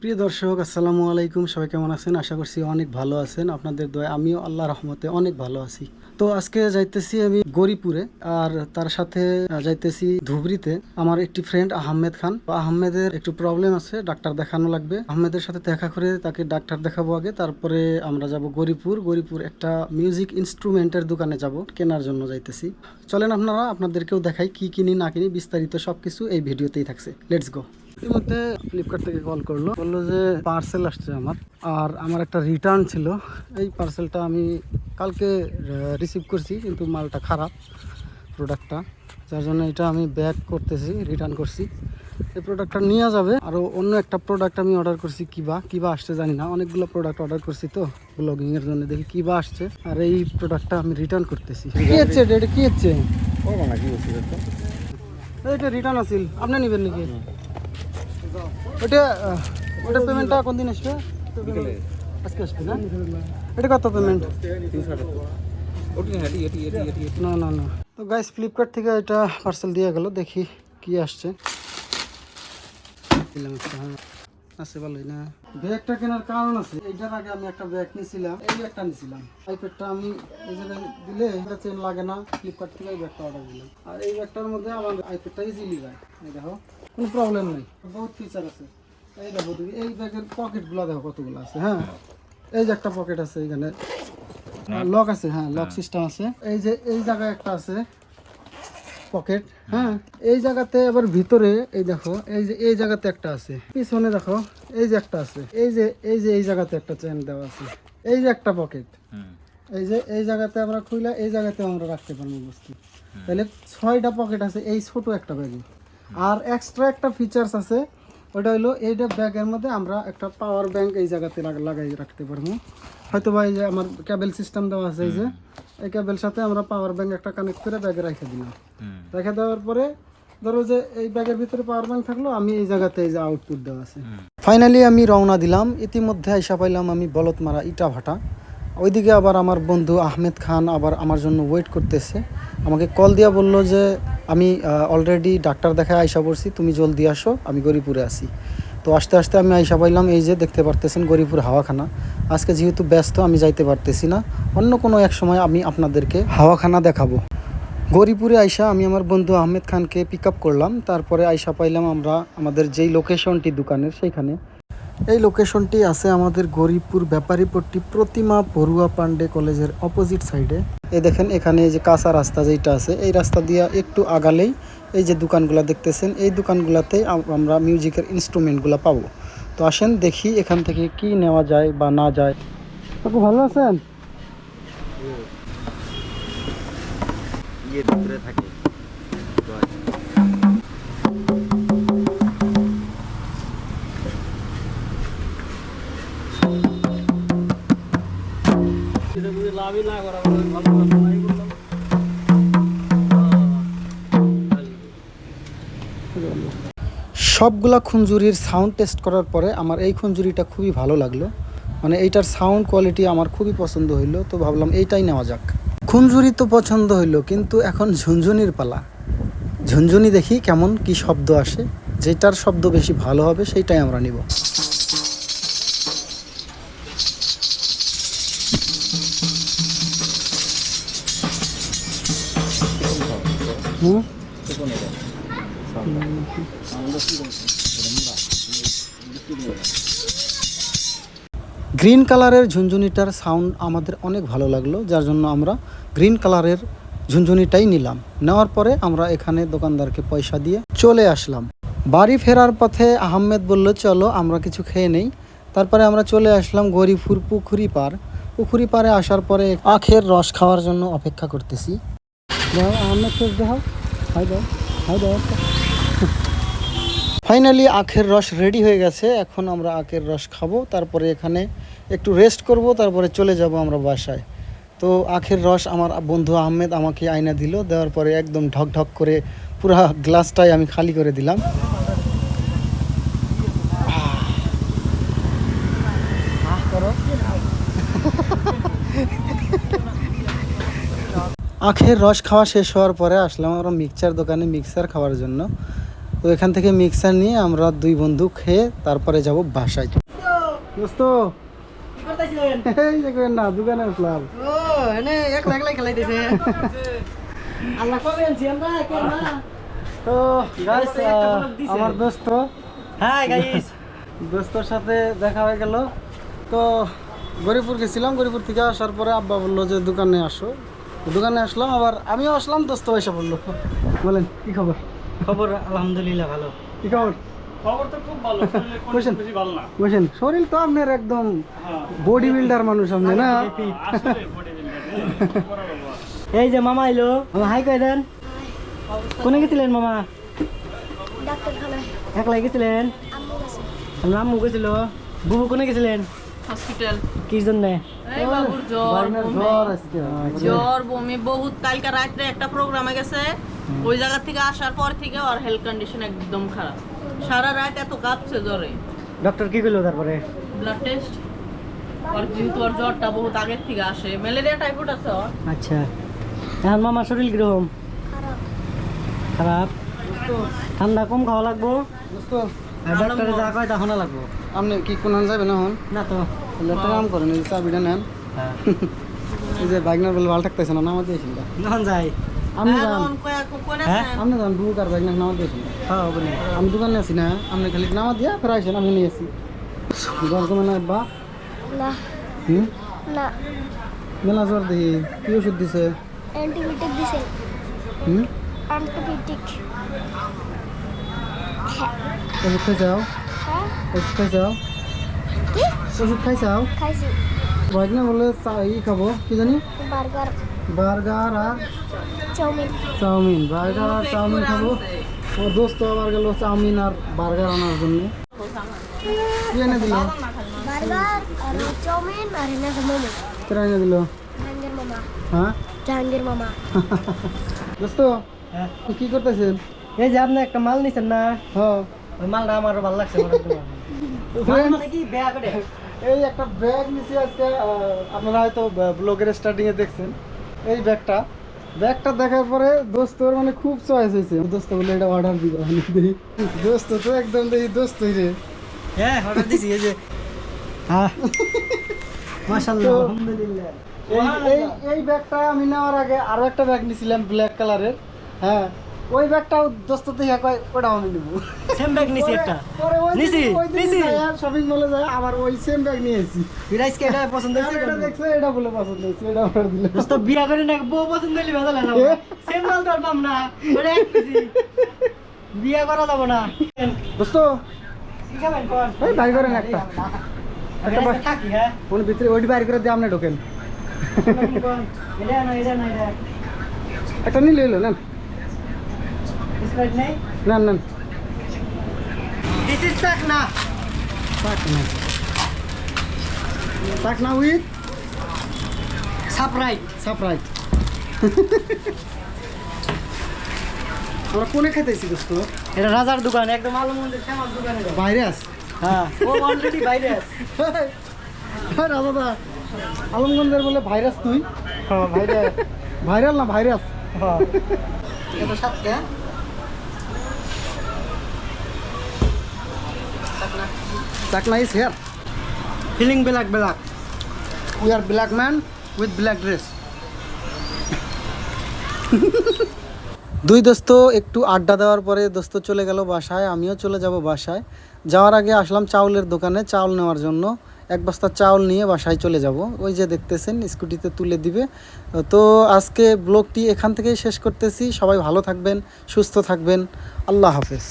প্রিয় দর্শক, আসসালামু আলাইকুম। সবাই কেমন আছেন? আশা করছি অনেক ভালো আছেন। আপনাদের দয়ায় আমিও আল্লাহ রহমতে অনেক ভালো আছি। তো আজকে যাইতেছি আমি গৌরীপুরে, আর তার সাথে যাইতেছি ধুবড়িতে। আমার একটি ফ্রেন্ড আহমেদ খান। আহমেদের একটু প্রবলেম আছে, ডাক্তার দেখানো লাগবে। আহমেদের সাথে দেখা করে তাকে ডাক্তার দেখাবো আগে, তারপরে আমরা যাব গৌরীপুর একটা মিউজিক ইনস্ট্রুমেন্টের দোকানে যাব, কেনার জন্য যাইতেছি। চলেন আপনাদেরকেও দেখাই কি কিনি না কিনি, বিস্তারিত সবকিছু এই ভিডিওতেই থাকছে। Let's go. এর মধ্যে ফ্লিপকার্ট থেকে কল বললো যে পার্সেল আসছে আর আমার একটা রিটার্ন ছিল। এই পার্সেলটা আমি কালকে রিসিভ করছি, কিন্তু মালটা খারাপ, প্রোডাক্টটা, যার জন্য এটা আমি ব্যাক করতেছি, রিটার্ন করছি। এই প্রোডাক্টটা নিয়ে যাবে। আরও অন্য একটা প্রোডাক্ট আমি অর্ডার করছি, কিবা আসছে জানি না, অনেকগুলো প্রোডাক্ট অর্ডার করছি তো ব্লগিংয়ের জন্য, দেখি কিবা আসছে। আর এই প্রোডাক্টটা আমি রিটার্ন করতেছি। কি হচ্ছে এটা? কি হচ্ছে এটা? রিটার্ন আসিল, আপনি নেবেন নাকি? ওটা ওটা পেমেন্টটা কোন দিন আসবে? আজকে আসবে না? এটা কত পেমেন্ট? না না না। তো গাইস, ফ্লিপকার্ট থেকে এটা পার্সেল দিয়ে গেল, দেখি কি আসছে। আছে ভালোই না। ব্যাগটা কেনার কারণ আছে। এইটার আগে আমি একটা ব্যাগ নিয়েছিলাম, এই ব্যাগটা নিয়েছিলাম। আইপ্যাডটা আমি এই জায়গায় দিলে এটা চেন লাগে না, ফ্লিপকার্ট থেকে এই ব্যাগটা অর্ডার দিলাম। আর এই ব্যাগটার মধ্যে আমার আইপ্যাডটা ইজিলি যায়। এই দেখো, কোনো প্রবলেম নেই, বহুত ফিচার আছে। এই দেখো, এই ব্যাগের পকেটগুলো দেখো কতগুলো আছে। হ্যাঁ, এই যে একটা পকেট আছে, এখানে লক আছে। হ্যাঁ, লক সিস্টেম আছে। এই যে এই জায়গায় একটা আছে পকেট। হ্যাঁ, এই জায়গাতে আবার ভিতরে এই দেখো, এই জায়গাতে একটা আছে, পিছনে দেখো এই যে একটা আছে, এই জায়গাতে একটা চেন দেওয়া আছে। এই যে একটা পকেট, এই জায়গাতে আমরা খুইলা এই জায়গাতে আমরা রাখতে পারবো বস্তু। তাহলে 6টা পকেট আছে এই ছোট একটা ব্যাগে। আর এক্সট্রা একটা ফিচার্স আছে, ওটা হলো এইটা ব্যাগের মধ্যে আমরা একটা পাওয়ার ব্যাংক এই জায়গাতে লাগাই রাখতে পারবো। হয়তো বা এই যে আমার কেবল সিস্টেম দেওয়া আছে, এই যে এই কেবল সাথে আমরা পাওয়ার ব্যাংক একটা কানেক্ট করে ব্যাগে রেখে দিলাম। রেখে দেওয়ার পরে ধরো যে এই ব্যাগের ভিতরে পাওয়ার ব্যাংক থাকলো, আমি এই জায়গাতে এই যে আউটপুট দেওয়া আছে। ফাইনালি আমি রওনা দিলাম। ইতিমধ্যে আইসা পাইলাম আমি বলতমারা ইটাভাটা। ওইদিকে আবার আমার বন্ধু আহমেদ খান আবার আমার জন্য ওয়েট করতেছে। আমাকে কল দিয়া বলল যে আমি অলরেডি ডাক্তার দেখায় আইসা পড়ছি, তুমি জলদি আসো, আমি গৌরীপুরে আছি। তো আস্তে আস্তে আমি আইসা পাইলাম, এই যে দেখতে পারতেছেন গৌরীপুর হাওয়াখানা। আজকে যেহেতু ব্যস্ত, আমি যাইতে পারতেছি না, অন্য কোনো এক সময় আমি আপনাদেরকে হাওয়াখানা দেখাবো। গৌরীপুরে আইসা আমি আমার বন্ধু আহমেদ খানকে পিক আপ করলাম। তারপরে আইসা পাইলাম আমরা আমাদের যেই লোকেশনটি দোকানের, সেইখানে। এই লোকেশনটি আছে আমাদের গৌরীপুর ব্যাপারীপট্টি প্রতিমা বড়ুয়া পান্ডে কলেজের অপোজিট সাইডে। এই দেখেন, এখানে এই যে কাঁচা রাস্তা যেটা আছে, এই রাস্তা দিয়ে একটু আগালেই এই যে দোকানগুলো দেখতেছেন, এই দোকানগুলোতেই আমরা মিউজিকের ইনস্ট্রুমেন্টগুলো পাবো। তো আসেন দেখি এখান থেকে কি নেওয়া যায় বা না যায়। আপনি ভালো আছেন? সবগুলা খুঞ্জুরির সাউন্ড টেস্ট করার পরে আমার এই খুঞ্জুরিটা খুবই ভালো লাগলো। মানে এইটার সাউন্ড কোয়ালিটি আমার খুবই পছন্দ হইলো, তো ভাবলাম এইটাই নেওয়া যাক। খুঞ্জুরি তো পছন্দ হইলো, কিন্তু এখন ঝুনঝুনির পালা। ঝুনঝুনি দেখি কেমন কি শব্দ আসে, যেটার শব্দ বেশি ভালো হবে সেইটাই আমরা নিব। গ্রিন কালারের ঝুনঝুনিটার সাউন্ড আমাদের অনেক ভালো লাগলো, যার জন্য আমরা গ্রিন কালারের ঝুনঝুনিটাই নিলাম। নেওয়ার পরে আমরা এখানে দোকানদারকে পয়সা দিয়ে চলে আসলাম। বাড়ি ফেরার পথে আহমেদ বলল চলো আমরা কিছু খেয়ে নেই। তারপরে আমরা চলে আসলাম গৌরীপুর পুকুরি পাড়ে আসার পরে আখের রস খাওয়ার জন্য অপেক্ষা করতেছি। আহমেদ দেখাও, হাই দাও, হাই দাও। ফাইনালি আখের রস রেডি হয়ে গেছে। এখন আমরা আখের রস খাবো, তারপরে এখানে একটু রেস্ট করব, তারপরে চলে যাব আমরা বাসায়। তো আখের রস আমার বন্ধু আহমেদ আমাকে আয়না দিল, দেওয়ার পরে একদম ঢক ঢক করে পুরা গ্লাসটাই আমি খালি করে দিলাম। আখের রস খাওয়া শেষ হওয়ার পরে আসলাম আমরা মিক্সচার দোকানে মিক্সচার খাওয়ার জন্য। তো এখান থেকে মিক্সার নিয়ে আমরা দুই বন্ধু খেয়ে তারপরে যাব বাসায়। দোস্ত কি করতেছিলেন? এই দেখবেন না, দোকানে আসলাম। ও এনে একলা একলাই খেলাইতেছে। আল্লাহ কবে আনছি আমরা কেন না? তো গাইস আমার দোস্ত, হাই গাইস, দোস্তর সাথে দেখা হয়ে গেল। তো গরিপুর গেছিলাম, গরিপুর থেকে আসার পরে আব্বা বললো যে দোকানে আসো, দোকানে আসলাম, আবার আমিও আসলাম, দোস্ত এসে বললো। বলেন কি খবর? খবর আলহামদুলিল্লাহ ভালো। কি খবর? খবর তো খুব ভালো, শরীরে কোনো বসেন। বেশি ভালো না। বসেন, শরীর তো আপনার একদম হ্যাঁ, বডি বিল্ডার মানুষ আপনি না? আসলে বডি বিল্ডার বড় বাবা। এই যে মামা আইলো, মামা হাই কই দেন। কোনে গেছিলেন মামা? ডাক্তারখানায় একলাই গেছিলেন? আম্মু গেছে আম্মু গেছিল। বুবু কোনে গেছিলেন? হসপিটাল কি জন্য? এই বাবুর জ্বর বাড়ির বমি। জ্বর আজকে। জ্বর বমি বহুত, কালকে রাত্রে একটা প্রোগ্রামে গেছে, ওই জায়গা থেকে আসার পর থেকে ওর হেলথ কন্ডিশন একদম খারাপ, সারা রাত এত কাঁপছে জ্বরে। ডক্টর কি কইলো তারপরে? ব্লাড টেস্ট, ওর যেহেতু ওর জ্বরটা বহুত আগের থেকে আসে, ম্যালেরিয়া টাইফয়েড আছে ওর। আচ্ছা, এখন মামার শরীর কিরকম? খারাপ খারাপ? ঠান্ডা কম খাওয়া লাগবো, দোস্ত আর ডাক্তারে যা কয় তা শোনা লাগবো। আপনি কি কোন যাবেন এখন? না তো। তাহলে একটা কাম করেন, এই যে চাবিটা নেন, হ্যাঁ, এই যে বাইকনার বলে ভালো থাকতেছে না, নামা দিয়েছিল। নন যাই। আপনি আর যান, ওন কোন হ্যাঁ? আছে? আপনি যান, বুক আর বাইকনার নামা দিয়েছিল। হ্যাঁ বলি। আমি দোকানে আছি না, আপনি খালি নামা দিয়া ফের আইসেন, আমি নিয়ে আসি। জ্বর কমে না বা? না হুম, না মেলা জ্বর দেখি, কি ওষুধ দিছে? অ্যান্টিবায়োটিক দিছে হুম, অ্যান্টিবায়োটিক ওষুধ খাইছাও? হ্যাঁ ওষুধ খাইছাও? কি ওষুধ খাইছাও? খাইছি বাইকনা বলে ই খাবো, কি জানি বার্গার বার্গার আর চাউমিন চাউমিন, বার্গার আর চাউমিন খাবো। ও দোস্ত আবার গেল চাউমিন আর বার্গার আনার জন্য। কি এনে দিল? বার্গার আর চাউমিন আর এনে মোমো কেরা এনে দিল? জাহাঙ্গীর মামা হ্যাঁ জাহাঙ্গীর মামা দোস্ত হ্যাঁ, কি করতেছেন? এই যে আপনি একটা মাল নিছেন না, হ্যাঁ, ওই মালটা আমারও ভালো লাগছে। মাল মানে কি ব্যাগ ওটা? এই একটা ব্যাগ নিছি আজকে, আপনারা হয়তো ব্লগের স্টার্টিং এ দেখছেন এই ব্যাগটা দেখার পরে দোস্তর মানে খুব চয়েস হয়েছে। দোস্ত বলে এটা অর্ডার দিব, আমি দেখি দোস্ত তো একদম দেখি দোস্তই রে। হ্যাঁ, অর্ডার দিছি। এই যে হ্যাঁ, মাশাআল্লাহ, তো- আলহামদুলিল্লাহ। এই ব্যাগটা আমি নেওয়ার আগে আরো একটা ব্যাগ নিছিলাম ব্ল্যাক কালারের। হ্যাঁ, ওই ব্যাগটাও দোস্ত থেকে কয় ওটাও আমি নিব। সেম ব্যাগ নিছি একটা। নিছি, নিছি। শপিং মলে যায় আবার ওই সেম ব্যাগ নিয়েছি। বিরাইস কে এটা পছন্দ হইছে? এটা দেখছে, এটা বলে পছন্দ হয়েছে, এটা অর্ডার দিলাম। দোস্ত বিয়া করে না বউ পছন্দ হইলে ভেজাল না। সেম মাল তো আর পাম না, ওটা এক কেজি। বিয়া করা যাব না। দোস্ত কি খাবেন কোন? এই বাইর করেন একটা, একটা একটা থাকি। হ্যাঁ, ওর ভিতরে ওইটি বাইর করে দিয়ে আপনি ঢোকেন। কোন? এটা না, এটা না, এটা একটা নিলে এলো নেন, স্প্রাইট নাই। নেন নেন। দিস ইজ চাক না। চাক না উইথ সাপ্রাইট। সাপ্রাইট। আমরা কোনে খাইতেছি দোস্ত? এটা রাজার দোকান, একদম আলমগঞ্জের ফেমাস দোকান এটা। বাইরে আস। হ্যাঁ, ও অলরেডি বাইরে আছে। রাজাদা আলমগঞ্জের বলে ভাইরাস তুই? হ্যাঁ, বাইরে। ভাইরাল না ভাইরাস? হ্যাঁ, এটা সাতটা। Chakna is here. Feeling black black. We are black man with black dress. দুই দোস্ত একটু আড্ডা দেওয়ার পরে দোস্ত চলে গেল বাসায়, আমিও চলে যাব বাসায়। যাওয়ার আগে আসলাম চাউলের দোকানে চাউল নেওয়ার জন্য। এক বস্তা চাউল নিয়ে বাসায় চলে যাব। ওই যে দেখতেছেন স্কুটিতে তুলে দিবে। তো আজকে ব্লগটি এখান থেকেই শেষ করতেছি। সবাই ভালো থাকবেন, সুস্থ থাকবেন। আল্লাহ হাফেজ।